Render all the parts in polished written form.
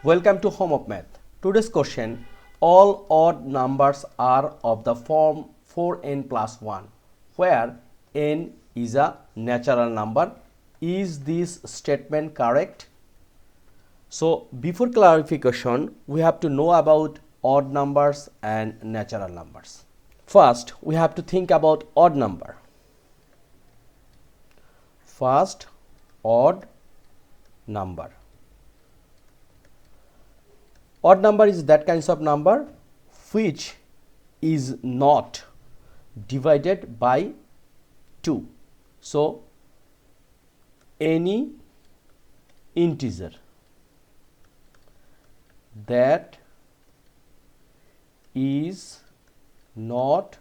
Welcome to Home of Math. Today's question: all odd numbers are of the form 4n plus 1, where n is a natural number. Is this statement correct? So before clarification, we have to know about odd numbers and natural numbers. First, we have to think about odd number. First, odd number. Odd number is that kinds of number which is not divided by 2. So any integer that is not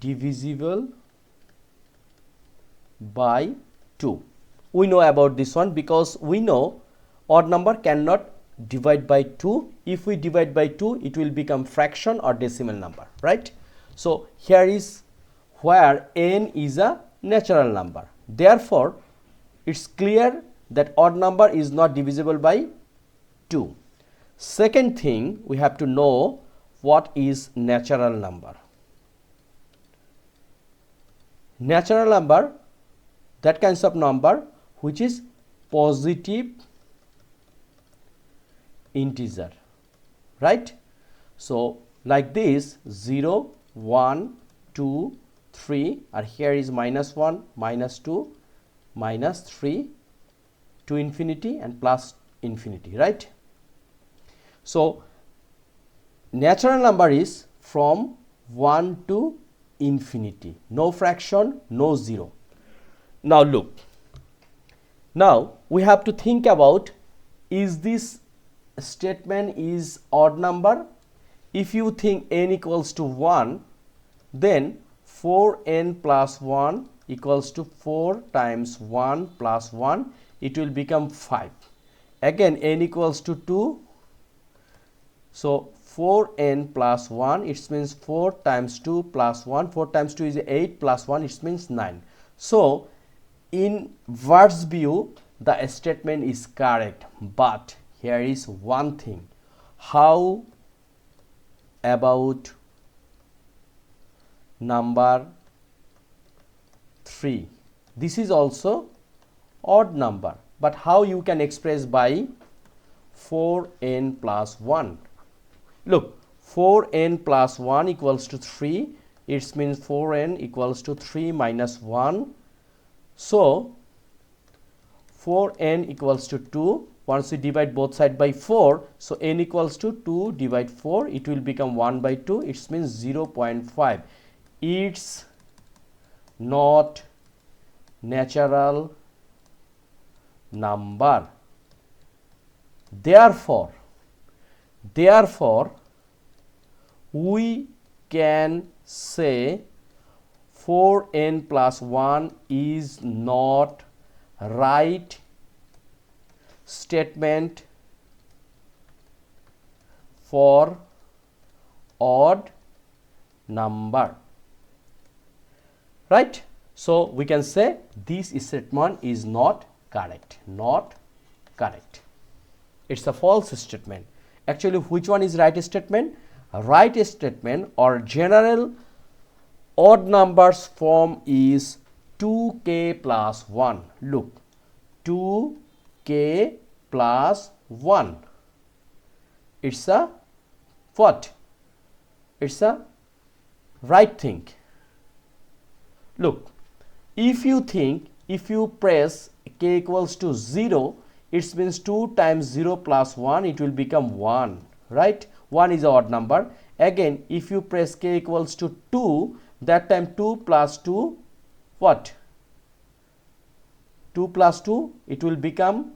divisible by 2. We know about this one because we know odd number cannot divide by 2. If we divide by 2, it will become fraction or decimal number, right? So here is where n is a natural number. Therefore, it's clear that odd number is not divisible by 2. Second thing, we have to know what is natural number. Natural number, that kinds of number which is positive integer, right? So like this 0, 1, 2, 3, and here is minus 1, minus 2, minus 3 to infinity and plus infinity, right? So natural number is from 1 to infinity, no fraction, no 0. Now look, now we have to think about, is this statement is odd number? If you think n equals to 1, then 4n plus 1 equals to 4 times 1 plus 1, it will become 5. Again n equals to 2, so 4n plus 1, it means 4 times 2 plus 1, 4 times 2 is 8 plus 1, it means 9. So in verse view the statement is correct, but here is one thing. How about number 3? This is also odd number, but how you can express by 4n plus 1? Look, 4n plus 1 equals to 3. It means 4n equals to 3 minus 1. So 4n equals to 2. Once we divide both sides by 4, so n equals to 2 divide 4, it will become 1 by 2, it means 0.5. It's not natural number. Therefore we can say 4n plus 1 is not right statement for odd number, right? So we can say this statement is not correct, it's a false statement. Actually, which one is right statement? Right statement or general odd numbers form is 2k plus 1. Look, 2k plus 1. It's a what? It's a right thing. Look, if you press k equals to 0, it means 2 times 0 plus 1, it will become 1, right? 1 is an odd number. Again, if you press k equals to 2, that time 2 plus 2, what? 2 plus 2, it will become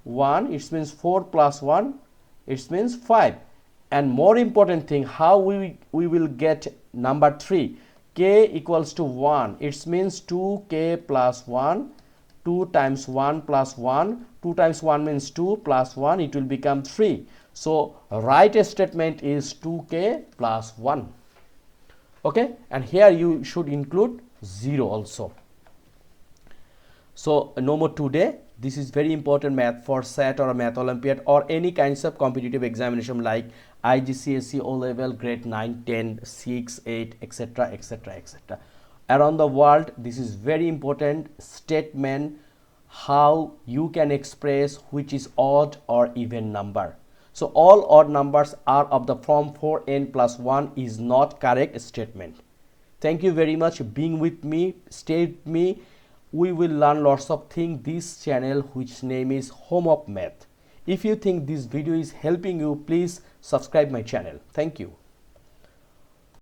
1, it means 4 plus 1, it means 5. And more important thing, how we will get number 3? K equals to 1, it means 2k plus 1, 2 times 1 plus 1, 2 times 1 means 2 plus 1, it will become 3. So right statement is 2k plus 1. Okay, and here you should include 0 also. So no more today. This is very important math for SAT or a math Olympiad or any kinds of competitive examination like IGCSE, O level, grade 9, 10, 6, 8, etc., etc., etc. Around the world, this is very important statement, how you can express which is odd or even number. So all odd numbers are of the form 4n plus 1 is not correct statement. Thank you very much being with me. Stay with me. We will learn lots of things this channel which name is Home of Math. If you think this video is helping you, please subscribe my channel. Thank you.